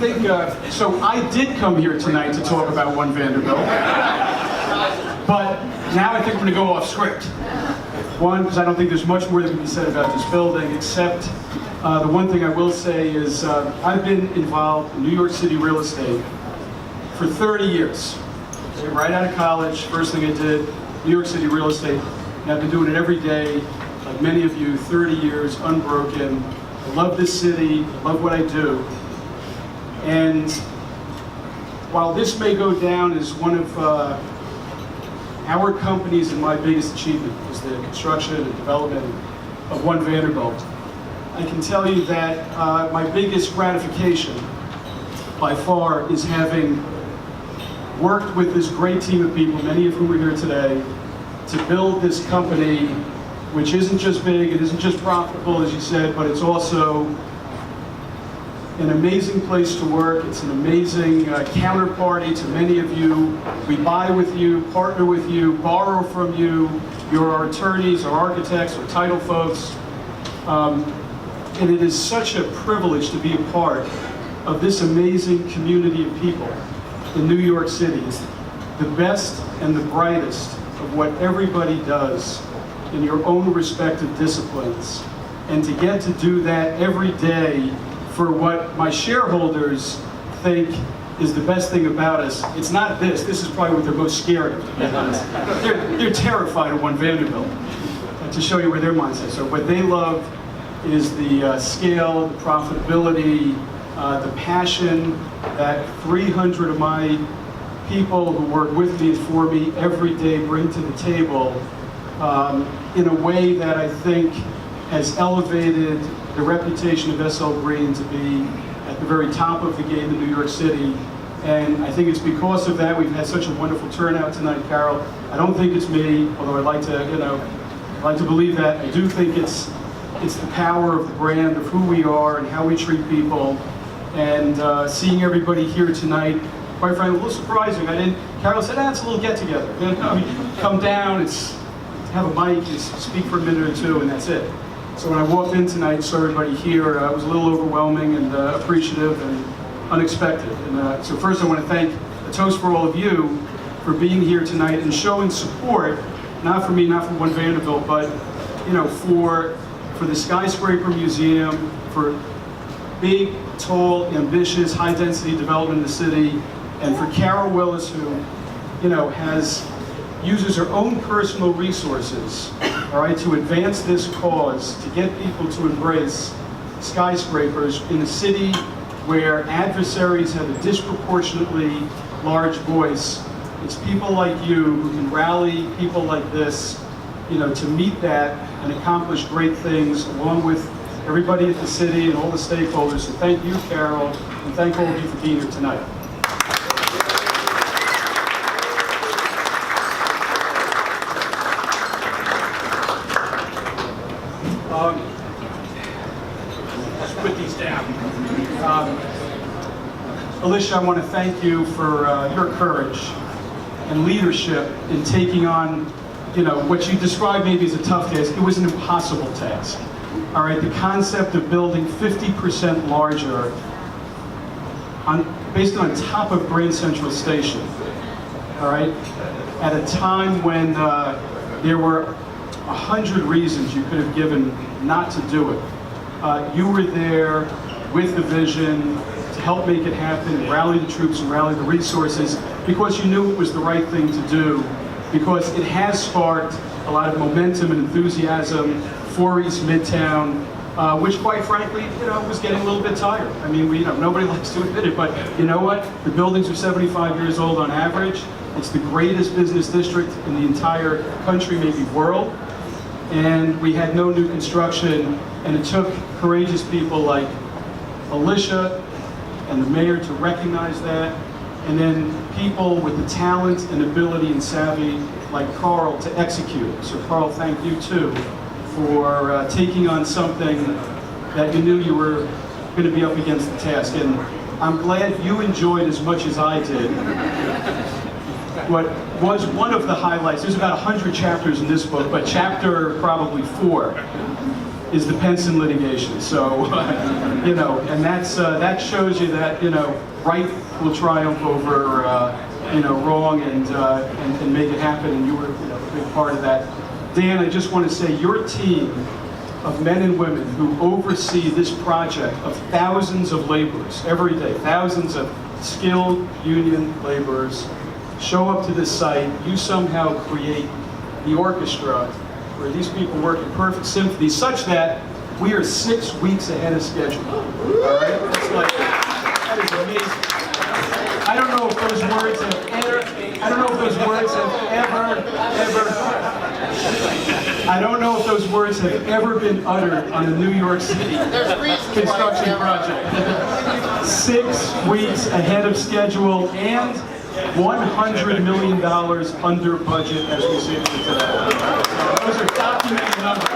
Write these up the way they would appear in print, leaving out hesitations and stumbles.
think, so I did come here tonight to talk about One Vanderbilt, but now I think we're going to go off script. One, because I don't think there's much more that can be said about this building, except the one thing I will say is I've been involved in New York City real estate for 30 years. Right out of college, first thing I did, New York City real estate, and I've been doing it every day, like many of you, 30 years, unbroken. I love this city, I love what I do. And while this may go down as one of our company's and my biggest achievement, is the construction and development of One Vanderbilt, I can tell you that my biggest gratification by far is having worked with this great team of people, many of whom are here today, to build this company, which isn't just big, it isn't just profitable, as you said, but it's also an amazing place to work. It's an amazing counterparty to many of you. We buy with you, partner with you, borrow from you. You're our attorneys, our architects, our title folks. And it is such a privilege to be a part of this amazing community of people in New York City. The best and the brightest of what everybody does in your own respective disciplines. And to get to do that every day for what my shareholders think is the best thing about us. It's not this. This is probably what they're most scared of, to be honest. They're terrified of One Vanderbilt, to show you where their mindset. So what they love is the scale, the profitability, the passion that 300 of my people who work with me and for me every day bring to the table in a way that I think has elevated the reputation of SL Green to be at the very top of the game in New York City. And I think it's because of that we've had such a wonderful turnout tonight, Carol. I don't think it's me, although I'd like to, I'd like to believe that. I do think it's the power of the brand, of who we are and how we treat people. And seeing everybody here tonight, quite frankly, a little surprising. Carol said, it's a little get-together. Come down, have a mic, just speak for a minute or two, and that's it. So when I walked in tonight and saw everybody here, it was a little overwhelming and appreciative and unexpected. And so first I want to thank a toast for all of you for being here tonight and showing support, not for me, not for One Vanderbilt, but for the Skyscraper Museum, for big, tall, ambitious, high-density development in the city, and for Carol Willis, who uses her own personal resources, all right, to advance this cause, to get people to embrace skyscrapers in a city where adversaries have a disproportionately large voice. It's people like you who can rally people like this, to meet that and accomplish great things along with everybody at the city and all the stakeholders. So thank you, Carol, and thank all of you for being here tonight. Let's put these down. Alicia, I want to thank you for your courage and leadership in taking on, what you described maybe as a tough task. It was an impossible task. All right, the concept of building 50% larger, based on top of Grand Central Station. All right, at a time when there were 100 reasons you could have given not to do it. You were there with the vision to help make it happen, rally the troops and rally the resources, because you knew it was the right thing to do, because it has sparked a lot of momentum and enthusiasm for East Midtown, which quite frankly, was getting a little bit tired. I mean, nobody likes to admit it, but you know what? The buildings are 75 years old on average. It's the greatest business district in the entire country, maybe world. And we had no new construction, and it took courageous people like Alicia and the mayor to recognize that, and then people with the talent and ability and savvy like Carl to execute. So Carl, thank you too for taking on something that you knew you were going to be up against the task. And I'm glad you enjoyed as much as I did what was one of the highlights. There's about 100 chapters in this book, but chapter probably 4 is the Penson litigation. So, you know, and that shows you that, you know, right will triumph over, you know, wrong, and make it happen, and you were, you know, a big part of that. Dan, I just want to say your team of men and women who oversee this project of thousands of laborers every day, thousands of skilled union laborers, show up to this site. You somehow create the orchestra where these people work in perfect symphony, such that we are 6 weeks ahead of schedule. All right, that's like, that is amazing. I don't know if those words have ever, I don't know if those words have I don't know if those words have ever been uttered on a New York City construction project. 6 weeks ahead of schedule and $100 million under budget as we see it today. Those are documented numbers.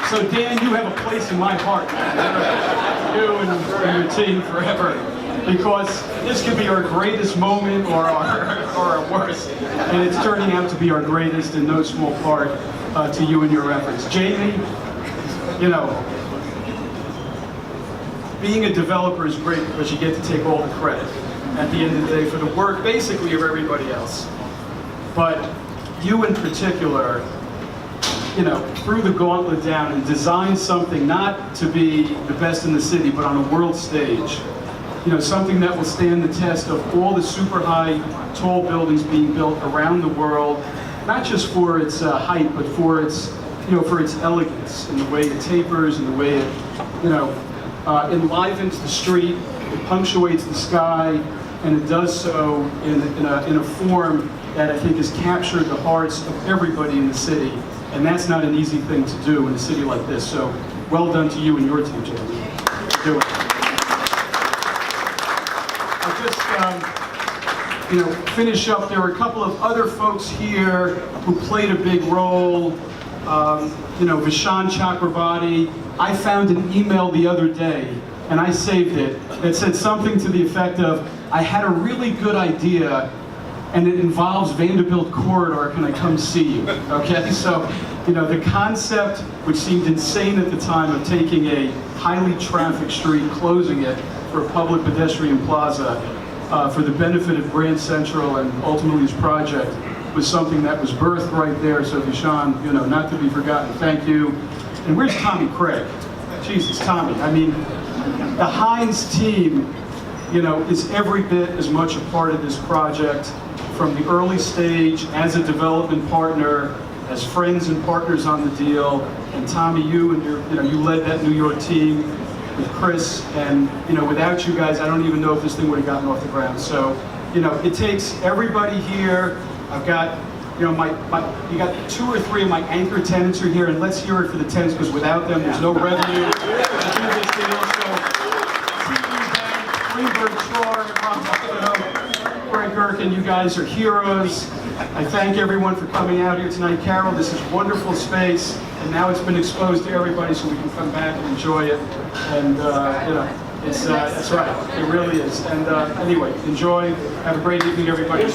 So Dan, you have a place in my heart. You and your team forever. Because this could be our greatest moment or our worst. And it's turning out to be our greatest in no small part to you and your efforts. Jamie, you know, being a developer is great because you get to take all the credit at the end of the day for the work basically of everybody else. But you in particular, you know, threw the gauntlet down and designed something not to be the best in the city, but on a world stage. You know, something that will stand the test of all the super high, tall buildings being built around the world, not just for its height, but for its, you know, for its elegance and the way it tapers and the way it, you know, enlivens the street, it punctuates the sky, and it does so in a form that I think has captured the hearts of everybody in the city. And that's not an easy thing to do in a city like this. So, well done to you and your team, Jamie. Do it. You know, finish up. There were a couple of other folks here who played a big role. You know, Vishan Chakrabarti. I found an email the other day, and I saved it, that said something to the effect of, I had a really good idea, and it involves Vanderbilt corridor, can I come see you? Okay, so, you know, the concept, which seemed insane at the time, of taking a highly trafficked street, closing it for a public pedestrian plaza, for the benefit of Grand Central and ultimately this project, was something that was birthed right there. So Vishan, you know, not to be forgotten, thank you. And where's Tommy Craig? Jesus, Tommy. I mean, the Hines team, you know, is every bit as much a part of this project from the early stage as a development partner, as friends and partners on the deal. And Tommy, you and your, you know, you led that New York team with Chris, and you know, without you guys, I don't even know if this thing would have gotten off the ground. So, you know, it takes everybody here. I've got, you know, you got 2 or 3 of my anchor tenants are here, and let's hear it for the tenants, because without them, there's no revenue to do this deal. So, Greenberg, Shore, Greg Gherkin, you guys are heroes. I thank everyone for coming out here tonight. Carol, this is wonderful space, and now it's been exposed to everybody, so we can come back and enjoy it. And you know, it's right. It really is. And anyway, enjoy. Have a great evening, everybody.